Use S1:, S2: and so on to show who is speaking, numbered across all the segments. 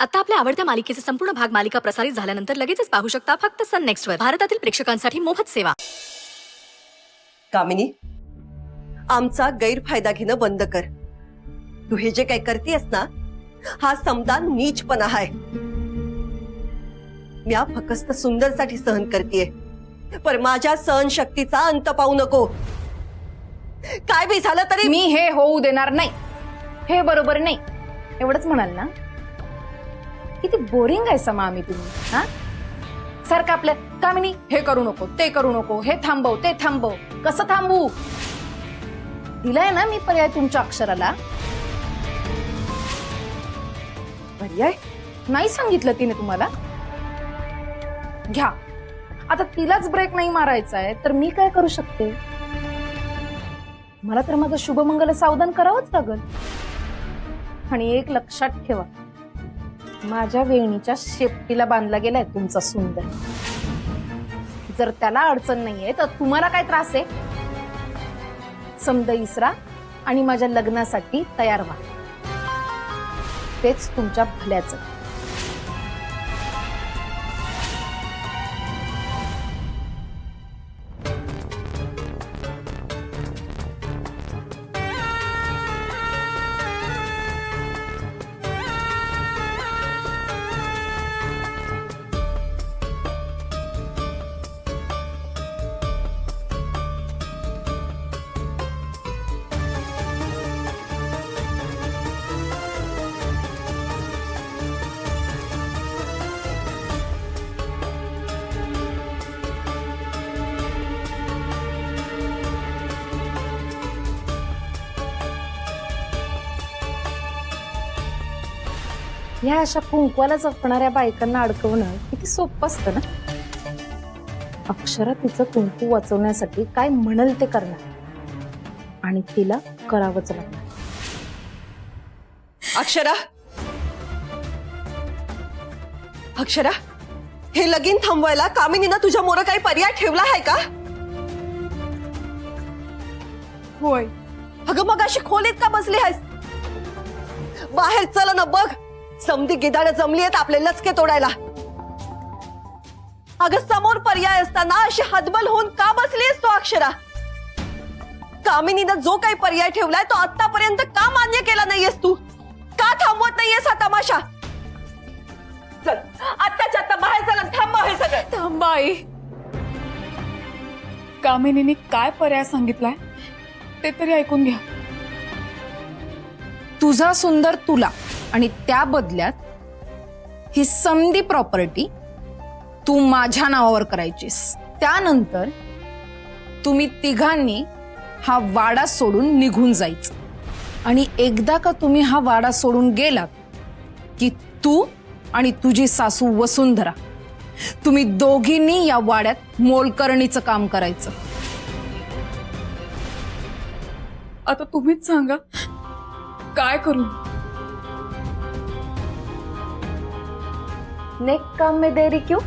S1: आता आपल्या आवडत्या मालिकेचे संपूर्ण भाग मालिका प्रसारित झाल्यानंतर लगेचच पाहू शकता फक्त सन नेक्स्ट वर. भारतातील प्रेक्षकांसाठी मोफत सेवा.
S2: कामिनी, आमचा गैरफायदा घेणं बंद कर. तू हे जे काय करतेस ना, हा समदा नीचपणा आहे. मी फक्त सुंदरसाठी सहन करतेय, पण माझ्या सहन शक्तीचा अंत पाहू नको. काय बी झालं तरी
S3: मी हे होऊ देणार नाही. हे बरोबर नाही एवढंच म्हणाल ना. किती बोरिंग आहे समा आम्ही तुम्ही. हा सारखं आपलं कामिनी हे करू नको ते करू नको, हे थांबव ते थांबव. कसं थांबू? दिलाय ना मी पर्याय तुमच्या अक्षराला. पर्याय नाही सांगितलं तिने तुम्हाला. घ्या आता तिलाच ब्रेक नाही मारायचा आहे तर मी काय करू शकते? मला तर माझं शुभमंगल सावधान करावंच लागल. आणि एक लक्षात ठेवा, माझ्या वेणीच्या शेपटीला बांधला गेलाय तुमचा सुंदर. जर त्याला अडचण नाहीये तर तुम्हाला काय त्रास आहे? समद इसरा आणि माझ्या लग्नासाठी तयार व्हा. तेच तुमच्या भल्याचं. ह्या अशा कुंकवाला जपणाऱ्या बायकांना अडकवणं किती सोपं असतं ना. अक्षरा तिचं कुंकू वाचवण्यासाठी काय म्हणल ते करणार आणि तिला करावंच लागणार.
S2: अक्षरा, अक्षरा, हे लगीन थांबवायला कामिनीनं तुझ्या मोर काही पर्याय ठेवला आहे का?
S3: होय.
S2: अगं मग अशी खोलीत का बसली आहेस? बाहेर चल ना बघ. समधी गिधाडं जमली आहेत आपले लचके तोडायला. अगं समोर पर्याय असताना अशी हतबल होऊन का बसलीस तू? अक्षरा, कामिनीनं जो काही पर्याय ठेवलाय तो आतापर्यंत का मान्य केला नाहीयेस तू? का थांबवत नाहीयेस हा तमाशा? चल आत्ताच्या आता बाहेर चला, थांबव हे सगळं.
S4: थांबा आई. कामिनीने काय पर्याय सांगितलाय ते तरी ऐकून घ्या.
S3: तुझा सुंदर तुला आणि त्या बदल्यात ही समधी प्रॉपर्टी तू माझ्या नावावर करायचीस. त्यानंतर तुम्ही तिघांनी हा वाडा सोडून निघून जायचं. आणि एकदा का तुम्ही हा वाडा सोडून गेलात की तू आणि तुझी सासू वसुंधरा तुम्ही दोघींनी या वाड्यात मोलकरणीचं काम करायचं.
S4: आता तुम्हीच सांगा काय करू?
S3: नेक काम में देरी क्यों?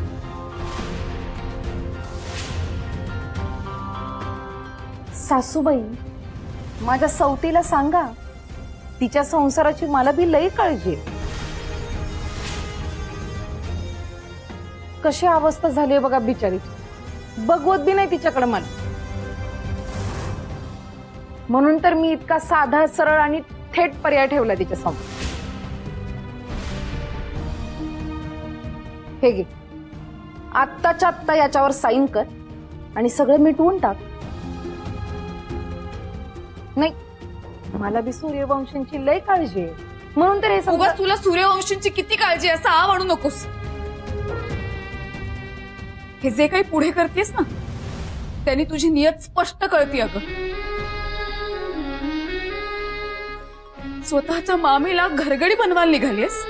S3: सासूबाई, माझ्या सौतीला सांगा, तिच्या संसाराची मला बी लई काळजी आहे. कशी अवस्था झाली बघा बिचारीची. बघवत बी नाही तिच्याकडे मला. म्हणून तर मी इतका साधा सरळ आणि थेट पर्याय ठेवला तिच्या समोर. हे घे, आत्ताच्या आत्ता याच्यावर साईन कर आणि सगळं मिटवून टाक. नाही, मला बी सूर्यवंशींची लय काळजी आहे. म्हणून तर हे
S4: उगाच तुला सूर्यवंशींची किती काळजी असं आ म्हणू नकोस. हे जे काही पुढे करतेस ना त्यांनी तुझी नियत स्पष्ट कळती. अगं स्वतःच्या मामीला घरगडी बनवायला निघालीस.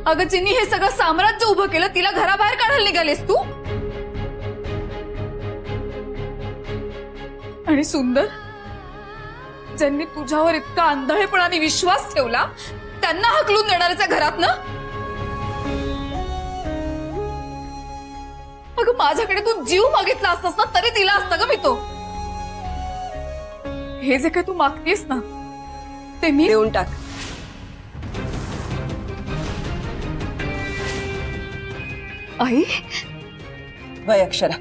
S4: अगं जिनी हे सगळं साम्राज्य उभं केलं तिला घराबाहेर काढायला निघालीस तू. आणि सुंदर, ज्यांनी तुझ्यावर इतका आंधळेपणाने विश्वास ठेवला त्यांना हकलून देणाऱ्याच्या घरात ना. अगं माझ्याकडे तू जीव मागितला असतास ना तरी दिला असता ग मी तो. हे जे काही तू मागतेस ना ते मी
S2: देऊन टाक.
S4: आई
S2: वय अक्षरा,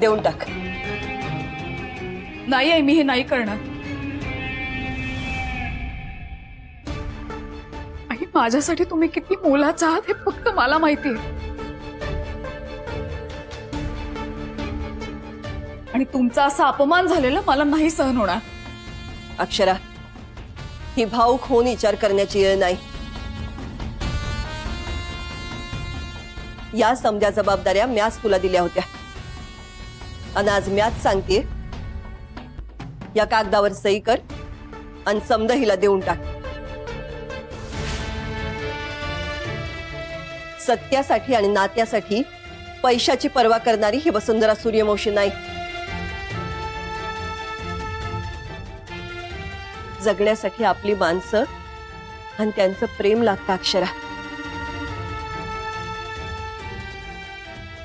S2: देऊन टाक.
S4: नाही आई, मी हे नाही करणार. आई, माझ्यासाठी तुम्ही किती मोलाचा आहात हे फक्त मला माहिती आहे. आणि तुमचा असा अपमान झालेला मला नाही सहन होणार.
S2: अक्षरा, ही भाऊक होऊन विचार करण्याची वेळ नाही. या समजा जबाबदाऱ्या म्याच तुला दिल्या होत्या आणि आज म्याच सांगते, या कागदावर सही कर आणि समजा हिला देऊन टाक. सत्यासाठी आणि नात्यासाठी पैशाची पर्वा करणारी ही वसुंधरा सूर्यवंशी नाही. जगण्यासाठी आपली माणसं आणि त्यांचं प्रेम लागतं अक्षरा.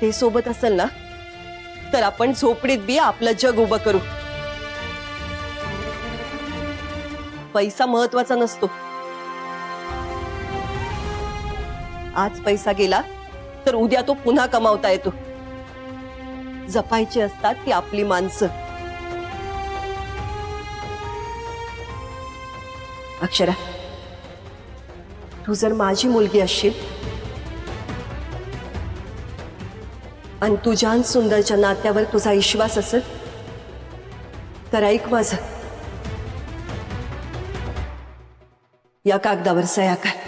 S2: ते सोबत असेल ना तर आपण झोपडीत बी आपलं जग उभं करू. पैसा महत्वाचा नसतो. आज पैसा गेला तर उद्या तो पुन्हा कमावता येतो. जपायची असतात ती आपली माणसं. अक्षरा, तू जर माझी मुलगी असशील आणि तुझ्या आणि सुंदरच्या नात्यावर तुझा विश्वास असेल तर ऐक माझं, या कागदावर सह्या कर.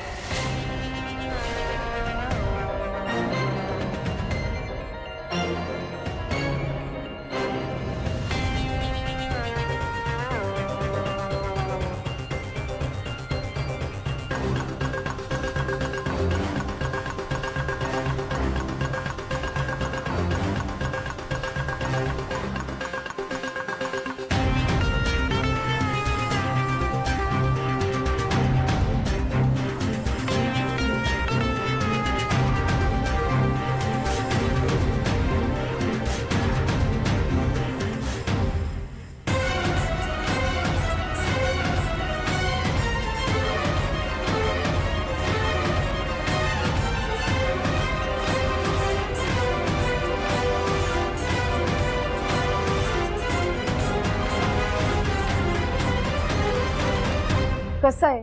S3: कसं आहे,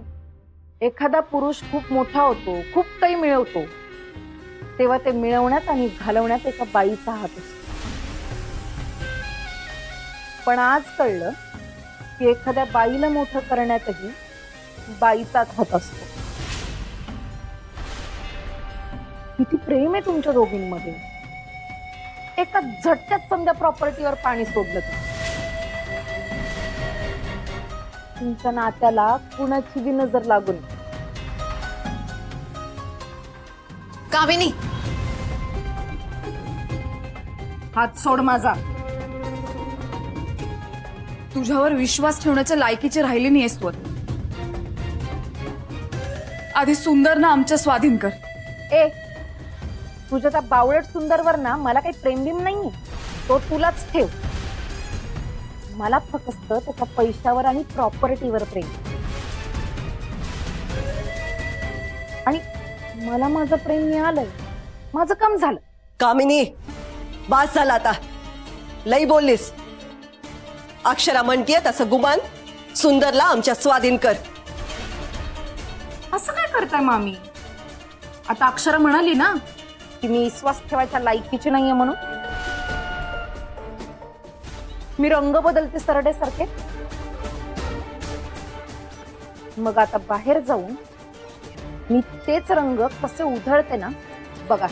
S3: एखादा पुरुष खूप मोठा होतो, खूप काही मिळवतो, तेव्हा ते मिळवण्यात आणि घालवण्यात एका बाईचा हात असतो. पण आज कळलं की एखाद्या बाईला मोठं करण्यातही बाईचाच हात असतो. किती प्रेम आहे तुमच्या दोघींमध्ये. एका झटक्यात समजा प्रॉपर्टीवर पाणी सोडलं तर तुमच्या नात्याला कुणाची बी नजर लागून.
S1: कामिनी,
S3: हात सोड माझा.
S4: तुझ्यावर विश्वास ठेवण्याच्या लायकीची राहिली नाहीस तू आता. आधी सुंदर ना आमच्या स्वाधीन कर.
S3: ए, तुझ्या त्या बावळट सुंदरवर ना मला काही प्रेम बिम नाहीये. तो तुलाच ठेव. मला फक्त त्याच्या पैशावर आणि प्रॉपर्टीवर प्रेम. आणि मला माझं प्रेम मिळालंय. माझं काम झालं.
S2: कामिनी, बास झाला आता. लई बोललीस. अक्षरा म्हणतीये तसं गुमान सुंदरला आमच्या स्वाधीन कर.
S3: असं काय करताय मामी? आता अक्षरा म्हणाली ना की मी विश्वास ठेवायच्या लायकीची नाहीये म्हणून. मी रंग बदलते सरडे सारखे. मग आता बाहेर जाऊन मी तेच रंग कसे उधळते ना बघा.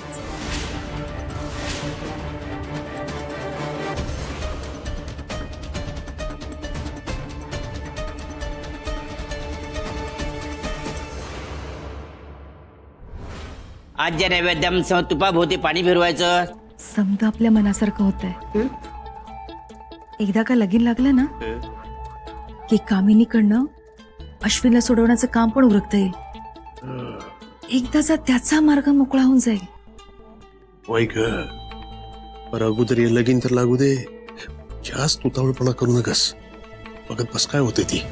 S5: आज ज्या नैवेद्यम तुपाभोवती पाणी फिरवायचं.
S1: समजा आपल्या मनासारखं होतंय. एकदा का लगीन लागलं ना की कामिनीकडनं अश्विनला सोडवण्याचं काम पण उरकता येईल. एकदाचा त्याचा मार्ग मोकळा होऊन जाईल.
S6: वय ग, पर अगोदर हे लगीन तर लागू दे. जास्त उतावळपणा करू नकस. बघत बस काय होते ती.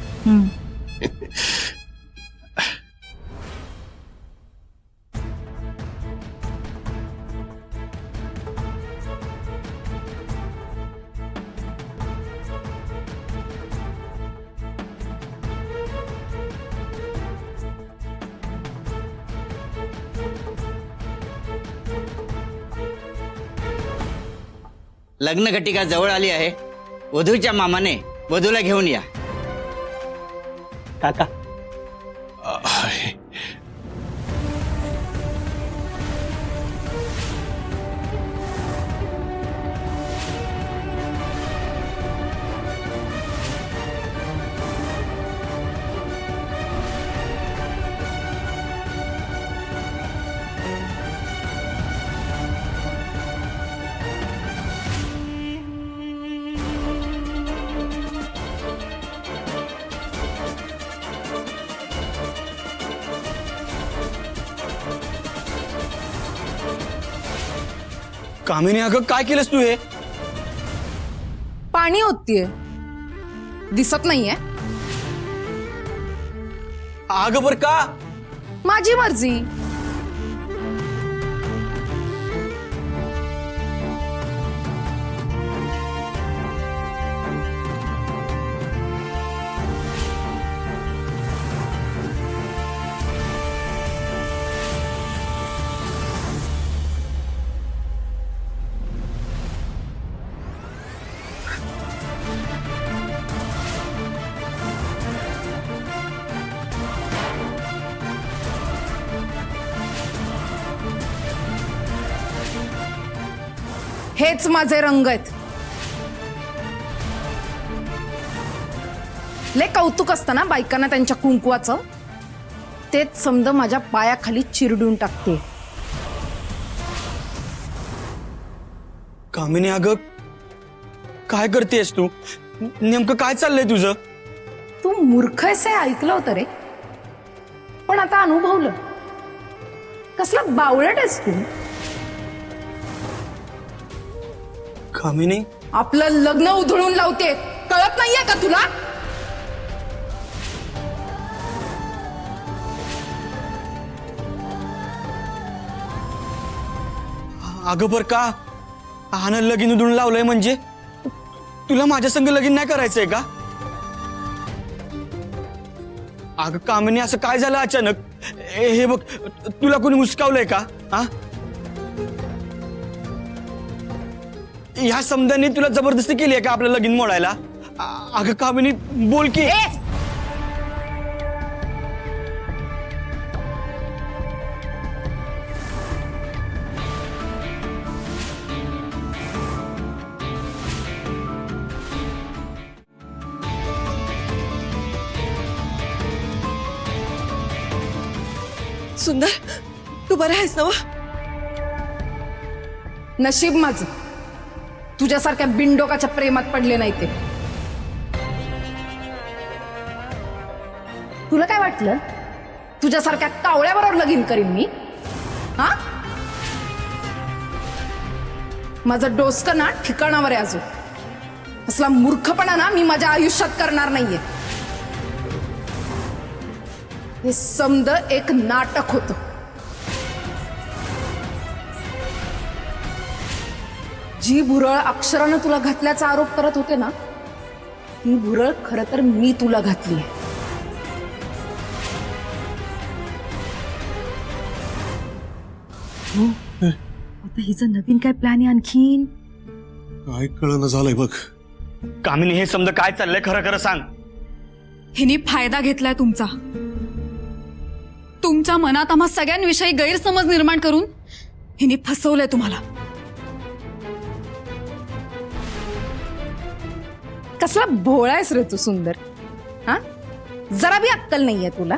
S5: लग्नघटिका जवळ आली आहे. वधूच्या मामाने वधूला घेऊन या.
S7: काका
S6: आहे.
S7: कामिनी अगं काय केलंस तू हे?
S3: पाणी होतीये, दिसत नाहीये.
S7: अगं बर का?
S3: माझी मर्जी. हेच माझे रंग आहेत. लय कौतुक असतं ना बायकांना त्यांच्या कुंकवाचं, तेच समज माझ्या पायाखाली चिरडून टाकते.
S7: कामिनी अगं काय करतेस तू? नेमकं काय चाललंय तुझं?
S3: तू मूर्ख आहेस हे ऐकलं होतं रे, पण आता अनुभवलं. कसला बावळट आहेस तू.
S7: कामिनी
S3: आपलं लग्न उधळून लावते, कळत नाहीये का तुला?
S7: अगं बर का? आनं लगीन उधळून लावलंय म्हणजे तुला माझ्या संग लगीन नाही करायचंय का? अगं कामिनी असं काय झालं अचानक? हे बघ, तुला कोणी मुसकावलंय का? हा, ह्या समजांनी तुला जबरदस्ती केली आहे का आपलं लगीन मोडायला? अगं कामिनी बोल की.
S2: सुंदर, तू बरं आहेस ना?
S3: नशीब माझं तुझ्यासारख्या बिनडोकाच्या प्रेमात पडले नाही ते. तुला काय वाटलं तुझ्यासारख्या कावळ्याबरोबर लगीन करीन मी? हा, माझं डोसकं ना ठिकाणावर आहे अजून. असला मूर्खपणा ना मी माझ्या आयुष्यात करणार नाहीये. हे समद एक नाटक होतं. जी भुरळ अक्षरानं तुला घातल्याचा आरोप करत होते ना, ती भुरळ खरं तर मी तुला घातली आहे.
S1: हो, आता हिचं नवीन काय प्लॅन आहे आणखीन?
S6: काय कळणं झालंय बघ.
S7: कामिनी हे समजा काय चाललंय खरं खरं सांग.
S4: हिने फायदा घेतलाय तुमचा. तुमच्या मनात आम्हा सगळ्यांविषयी गैरसमज निर्माण करून हिने फसवलंय तुम्हाला.
S3: कसला भोळा आहेस रे तू सुंदर. हा, जरा बी अक्कल नाहीये तुला.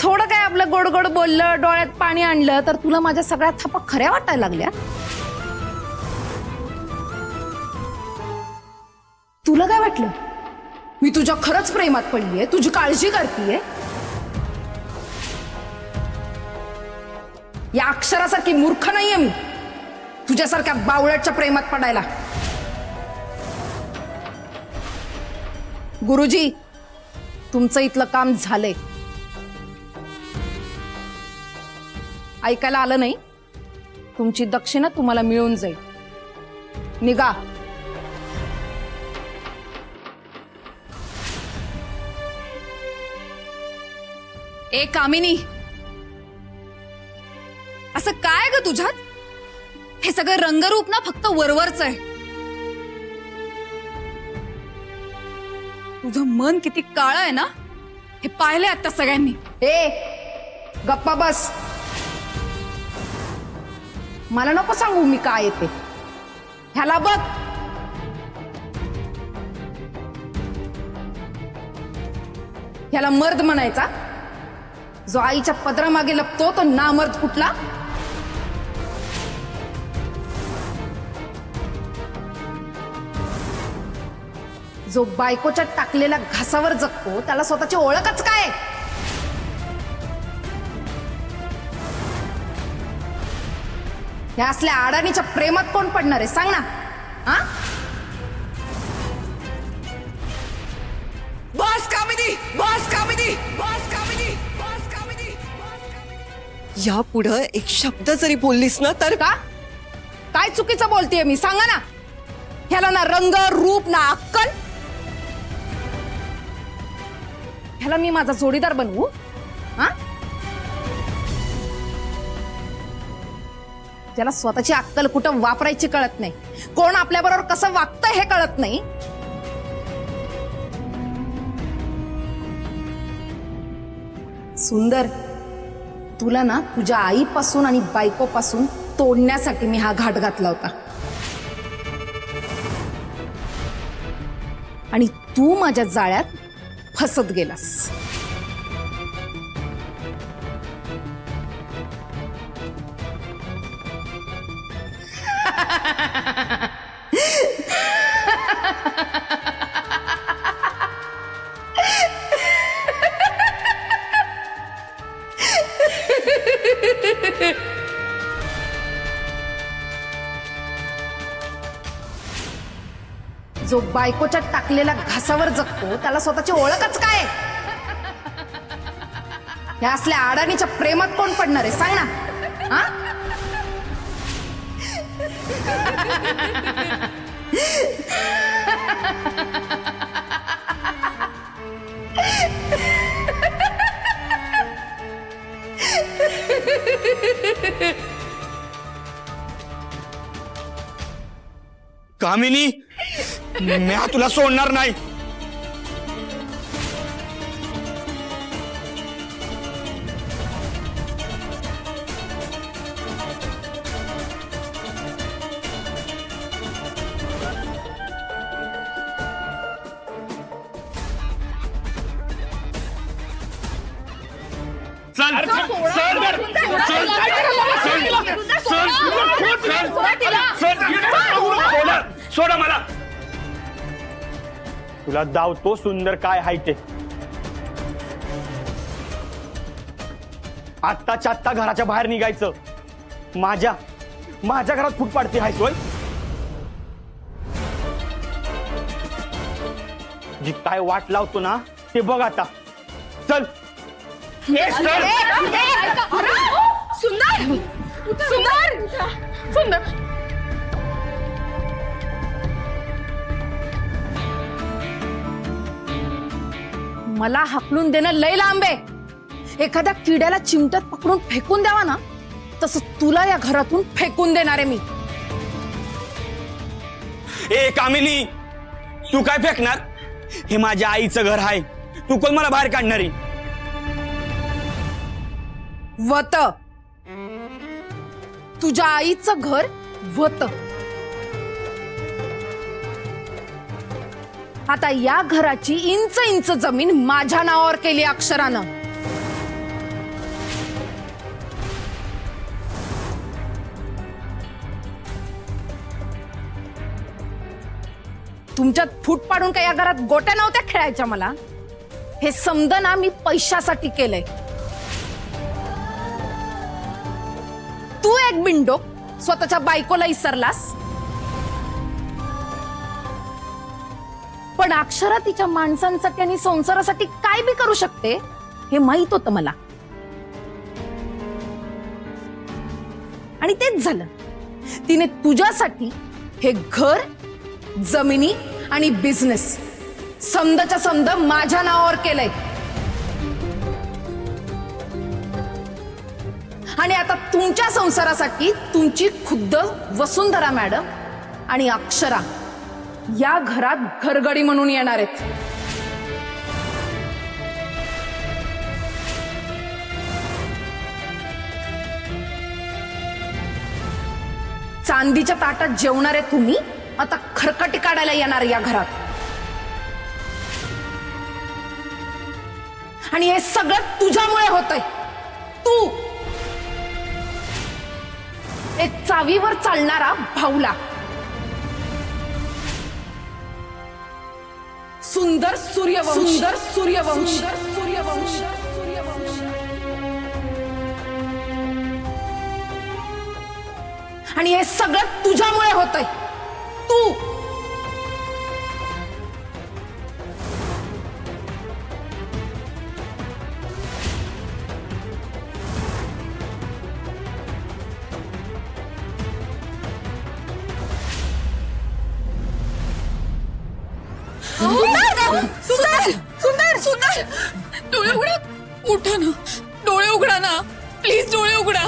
S3: थोडं काय आपलं गोड गोड बोललं, डोळ्यात पाणी आणलं तर तुला माझ्या सगळ्या थापा खऱ्या वाटायला लागल्या. तुला काय वाटलं मी तुझ्या खरंच प्रेमात पडलीये, तुझी काळजी करतीये? या अक्षरासारखी मूर्ख नाहीये मी तुझ्यासारख्या बावळटच्या प्रेमात पडायला. गुरुजी, तुमचं इथलं काम झालंय. ऐकायला आलं नाही? तुमची दक्षिणा तुम्हाला मिळून जाईल. निघा.
S4: ए कामिनी, असं काय ग तुझ्यात? हे सगळं रंगरूप ना फक्त वरवरच आहे. तुझं मन किती काळं आहे ना हे पाहिले आता सगळ्यांनी.
S3: ए गप्पा बस. मला नको सांगू मी काय येते. ह्याला बघ. ह्याला मर्द म्हणायचा जो आईच्या पदरामागे लपतो तो नामर्द कुठला. जो बायकोच्या टाकलेल्या घासावर जगतो त्याला स्वतःची ओळखच काय. या असल्या अडाणीच्या प्रेमात कोण पडणार आहे सांग ना. हा
S2: बस कामिनी, बस कामिनी, बस कामिनी, बस कामिनी. यापुढं एक शब्द जरी बोललीस ना तर
S3: का काय चुकीचं बोलतेय मी सांगा ना. ह्याला ना रंग रूप ना अक्कल. ह्याला मी माझा जोडीदार बनवू. हा ज्याला स्वतःची अक्कल कुठं वापरायची कळत नाही, कोण आपल्याबरोबर कसं वागतंय हे कळत नाही. सुंदर, तुला ना तुझ्या आईपासून आणि बायकोपासून तोडण्यासाठी मी हा घाट घातला होता आणि तू माझ्या जाळ्यात फसत गेलास. जो बायकोच्या टाकलेल्या घासावर जगतो त्याला स्वतःची ओळखच काय. या असल्या अडाणीच्या प्रेमात कोण पडणार आहे सांग ना. हा
S7: कामिनी, मी तुला सोडणार नाही.
S8: सोडा मला. तुला दावतो सुंदर काय हाय ते. आत्ताच्या आत्ता घराच्या बाहेर निघायचं. माझ्या घरात फूट पाडते हाय सोय. जी काय वाट लावतो ना ते बघ आता. चल.
S2: सुंदर, सुंदर, सुंदर.
S3: मला हाकलून देणं लय लांब आहे. एखाद्या किड्याला चिमट्यात पकडून फेकून द्यावा ना तसं तुला या घरातून फेकून देणार आहे मी.
S7: ए कामिनी, तू काय फेकणार. हे माझ्या आईचं घर आहे. तू कोण मला बाहेर काढणारी.
S3: वत तुझ्या आईचं घर वत. आता या घराची इंच इंच जमीन माझ्या नावावर केली अक्षरानं. तुमच्यात फूट पाडून काय या घरात गोट्या नव्हत्या खेळायच्या मला. हे समजा ना मी पैशासाठी केलंय. तू एक बिंडोक स्वतःच्या बायकोला इसरलास, पण अक्षरा तिच्या माणसांसाठी आणि संसारासाठी काय बी करू शकते हे माहित होतं मला. आणि तेच झालं. तिने तुझ्यासाठी हे घर, जमिनी आणि बिझनेस समदच्या समद माझ्या नावावर केलंय. आणि आता तुमच्या संसारासाठी तुमची खुद्द वसुंधरा मॅडम आणि अक्षरा या घरात घरगडी म्हणून येणार आहेत. चांदीच्या ताटात जेवणारे तुम्ही आता खरकटी काढायला येणार या घरात. आणि हे सगळं तुझ्यामुळे होतंय. तू एक चावीवर चालणारा भाऊला सुंदर सूर्यवंश सुंदर सूर्यवंश सूर्यवंश सूर्यवंश आणि हे सगळं तुझ्यामुळे होतंय. तू
S4: सुंदर सुंदर सुंदर डोळे उघडा. उठा ना, डोळे उघडा ना प्लीज, डोळे उघडा.